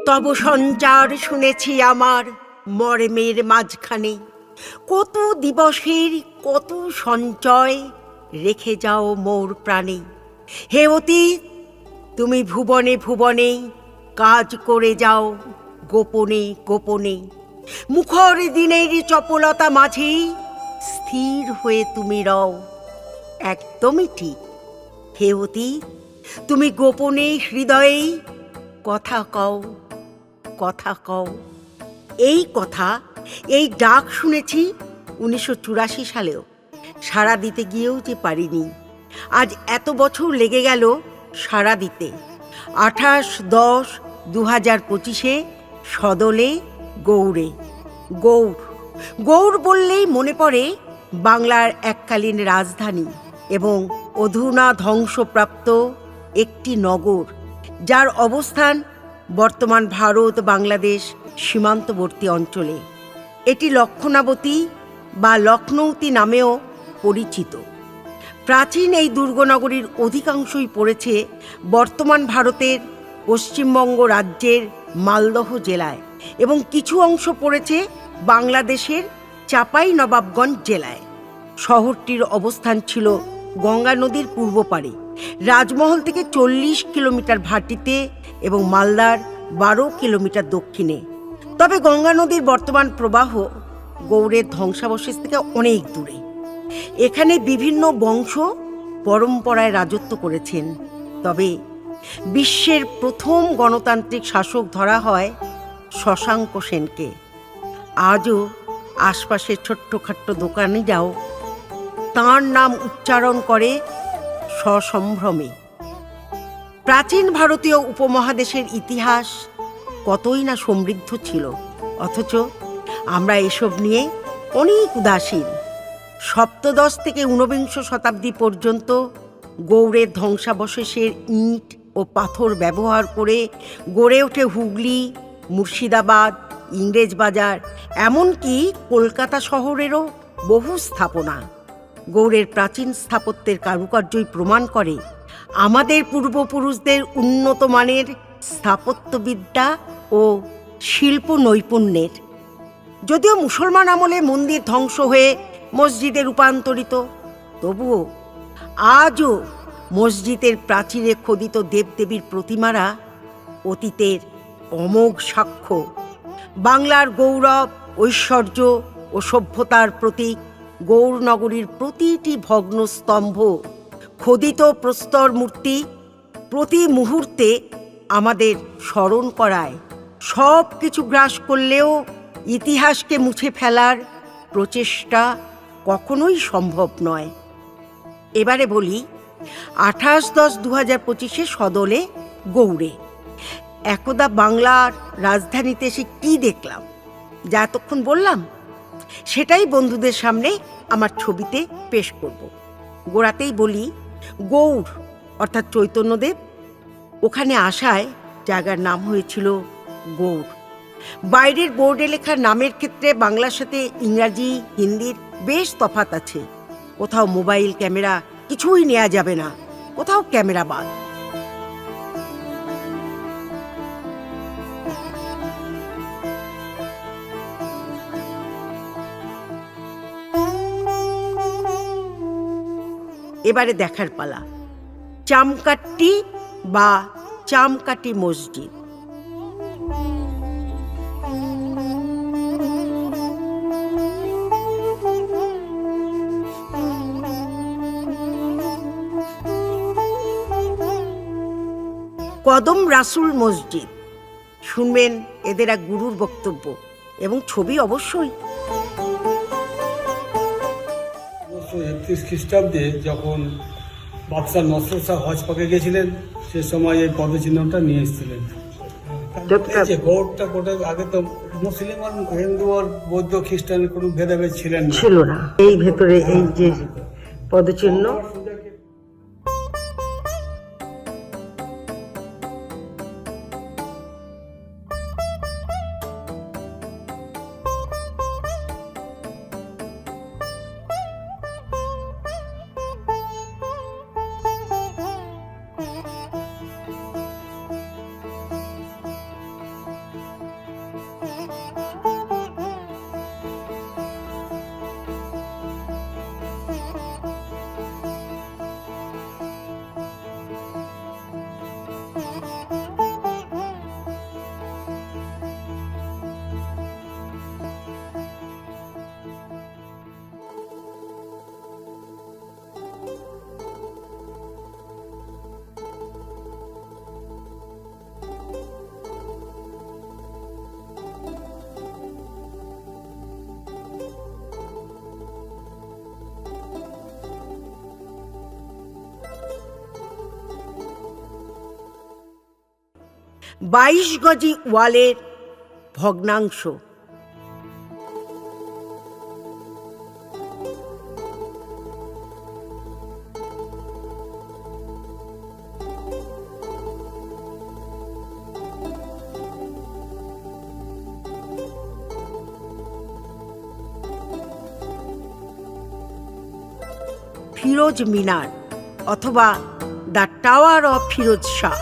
তব সঞ্চার শুনেছি আমার মর্মের মাঝখানে, কত দিবসের কত সঞ্চয় রেখে যাও মোর প্রাণে। হে অতীত, তুমি ভুবনে ভুবনে কাজ করে যাও গোপনে গোপনে, মুখর দিনের চপলতা মাঝে স্থির হয়ে তুমি রও। একদমই ঠিক। হে অতীত, তুমি গোপনে হৃদয়ে কথা কও, কথা কও। এই কথা, এই ডাক শুনেছি 1984 সালেও। সাড়া দিতে গিয়েও যে পারিনি। আজ এত বছর লেগে গেল সাড়া দিতে। 28/10/2025 সদলে গৌড়ে। গৌড়, গৌড় বললেই মনে পড়ে বাংলার এককালীন রাজধানী এবং অধুনা ধ্বংসপ্রাপ্ত একটি নগর, যার অবস্থান বর্তমান ভারত বাংলাদেশ সীমান্তবর্তী অঞ্চলে। এটি লক্ষণাবতী বা লখনৌতি নামেও পরিচিত। প্রাচীন এই দুর্গনগরীর অধিকাংশই পড়েছে বর্তমান ভারতের পশ্চিমবঙ্গ রাজ্যের মালদহ জেলায় এবং কিছু অংশ পড়েছে বাংলাদেশের চাঁপাইনবাবগঞ্জ জেলায়। শহরটির অবস্থান ছিল গঙ্গা নদীর পূর্ব পাড়ে, রাজমহল থেকে 40 কিলোমিটার ভাটিতে এবং মালদার 12 কিলোমিটার দক্ষিণে। তবে গঙ্গা নদীর বর্তমান প্রবাহ গৌড়ের ধ্বংসাবশেষ থেকে অনেক দূরে। এখানে বিভিন্ন বংশ পরম্পরায় রাজত্ব করেছেন। তবে বিশ্বের প্রথম গণতান্ত্রিক শাসক ধরা হয় শশাঙ্ক সেনকে। আজও আশপাশের ছোট্টখাট্ট দোকানিরাও তাঁর নাম উচ্চারণ করে সসম্ভ্রমে। প্রাচীন ভারতীয় উপমহাদেশের ইতিহাস কতই না সমৃদ্ধ ছিল, অথচ আমরা এসব নিয়ে অনেক উদাসীন। সপ্তদশ থেকে ঊনবিংশ শতাব্দী পর্যন্ত গৌড়ের ধ্বংসাবশেষের ইট ও পাথর ব্যবহার করে গড়ে ওঠে হুগলি, মুর্শিদাবাদ, ইংরেজবাজার, এমনকি কলকাতা শহরেরও বহু স্থাপনা। গৌড়ের প্রাচীন স্থাপত্যের কারুকার্যই প্রমাণ করে আমাদের পূর্বপুরুষদের উন্নত মানের স্থাপত্যবিদ্যা ও শিল্প নৈপুণ্যের। যদিও মুসলমান আমলে মন্দির ধ্বংস হয়ে মসজিদে রূপান্তরিত, তবুও আজও মসজিদের প্রাচীরে খোদিত দেবদেবীর প্রতিমারা অতীতের অমোঘ সাক্ষ্য। বাংলার গৌরব, ঐশ্বর্য ও সভ্যতার প্রতীক গৌড় নগরীর প্রতিটি ভগ্ন স্তম্ভ, খোদিত প্রস্তর মূর্তি প্রতি মুহূর্তে আমাদের স্মরণ করায় সব কিছু গ্রাস করলেও ইতিহাসকে মুছে ফেলার প্রচেষ্টা কখনোই সম্ভব নয়। এবারে বলি 28/10/2025 সদলে গৌড়ে। একদা বাংলার রাজধানীতে এসে কি দেখলাম, যা এতক্ষণ বললাম, সেটাই বন্ধুদের সামনে আমার ছবিতে পেশ করব। গোড়াতেই বলি, গৌড় অর্থাৎ চৈতন্যদেব, ওখানে আসায় জায়গার নাম হয়েছিল গৌড়। বাইরের বোর্ডে লেখা নামের ক্ষেত্রে বাংলার সাথে ইংরাজি, হিন্দির বেশ তফাৎ আছে। কোথাও মোবাইল ক্যামেরা কিছুই নেওয়া যাবে না, কোথাও ক্যামেরা বাদ। এবারে দেখার পালা চামকাট্টি বা চামকাটি মসজিদ। কদম রাসুল মসজিদ, শুনবেন এদের এক গুরুর বক্তব্য এবং ছবি অবশ্যই। 1931 খ্রিস্টাব্দে যখন বাদশাহ নসর শাহ হজ পাকে গেছিলেন, সে সময় এই পদচিহ্নটা নিয়ে এসেছিলেন। গৌড়টা গোটা আগে তো মুসলিম আর হিন্দু আর বৌদ্ধ খ্রিস্টানের কোনো ভেদাভেদ ছিল না। এই ভেতরে এই যে পদচিহ্ন, 22 গজি ওয়ালের ভগ্নাংশ। ফিরোজ মিনার অথবা the tower of Firoz Shah.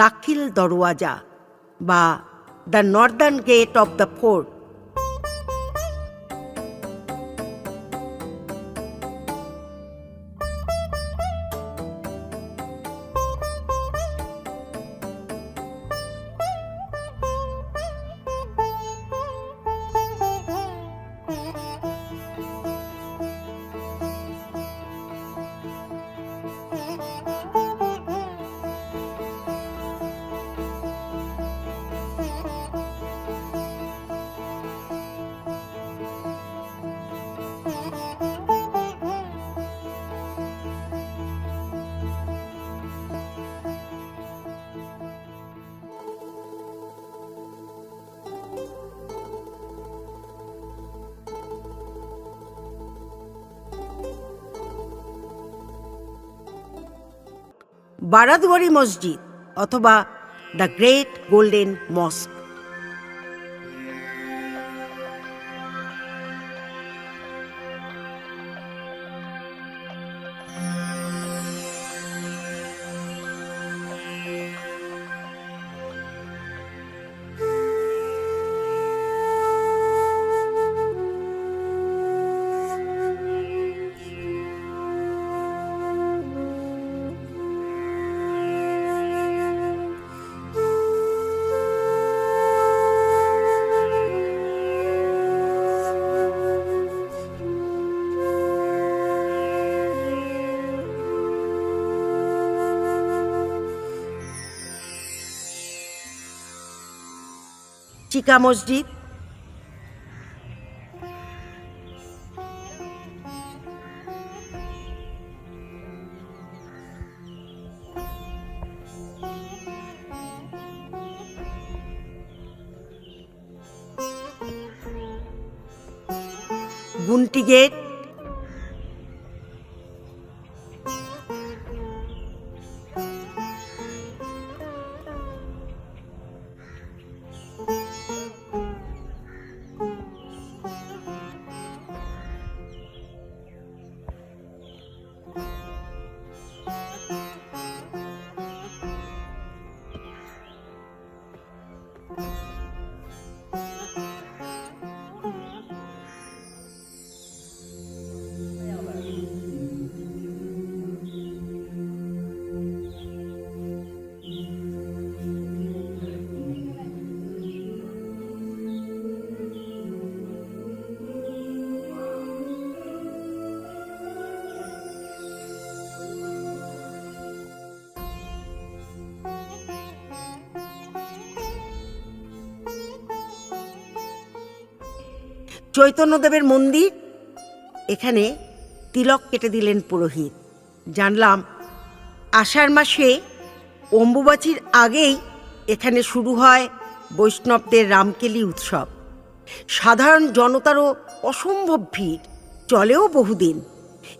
Dakhil Darwaza বা the northern gate of the fort. Baradwari Masjid অথবা দ্য গ্রেট গোল্ডেন মস্ক। চিকা মসজিদ, গুন্টি গেট, চৈতন্যদেবের মন্দির। এখানে তিলক কেটে দিলেন পুরোহিত। জানলাম আষাঢ় মাসে অম্বুবাচীর আগেই এখানে শুরু হয় বৈষ্ণবদের রামকেলি উৎসব। সাধারণ জনতারও অসম্ভব ভিড়, চলেও বহুদিন।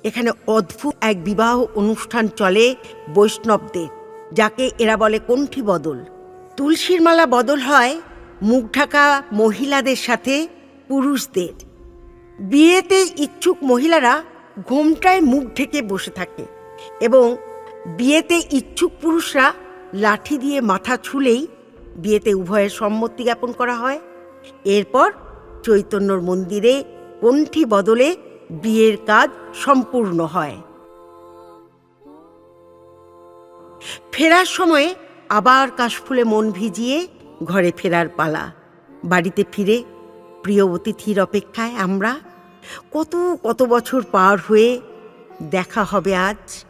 এখানে অদ্ভুত এক বিবাহ অনুষ্ঠান চলে বৈষ্ণবদের, যাকে এরা বলে কণ্ঠী বদল। তুলসীর মালা বদল হয় মুখ ঢাকা মহিলাদের সাথে পুরুষদের। বিয়েতে ইচ্ছুক মহিলারা ঘোমটায় মুখ ঢেকে বসে থাকে এবং বিয়েতে ইচ্ছুক পুরুষরা লাঠি দিয়ে মাথা ছুলেই বিয়েতে উভয়ের সম্মতি জ্ঞাপন করা হয়। এরপর চৈতন্যর মন্দিরে কণ্ঠী বদলে বিয়ের কাজ সম্পূর্ণ হয়। ফেরার সময়ে আবার কাশফুলে মন ভিজিয়ে ঘরে ফেরার পালা। বাড়িতে ফিরে প্রিয় অতিথির অপেক্ষায় আমরা। কত কত বছর পার হয়ে দেখা হবে আজ।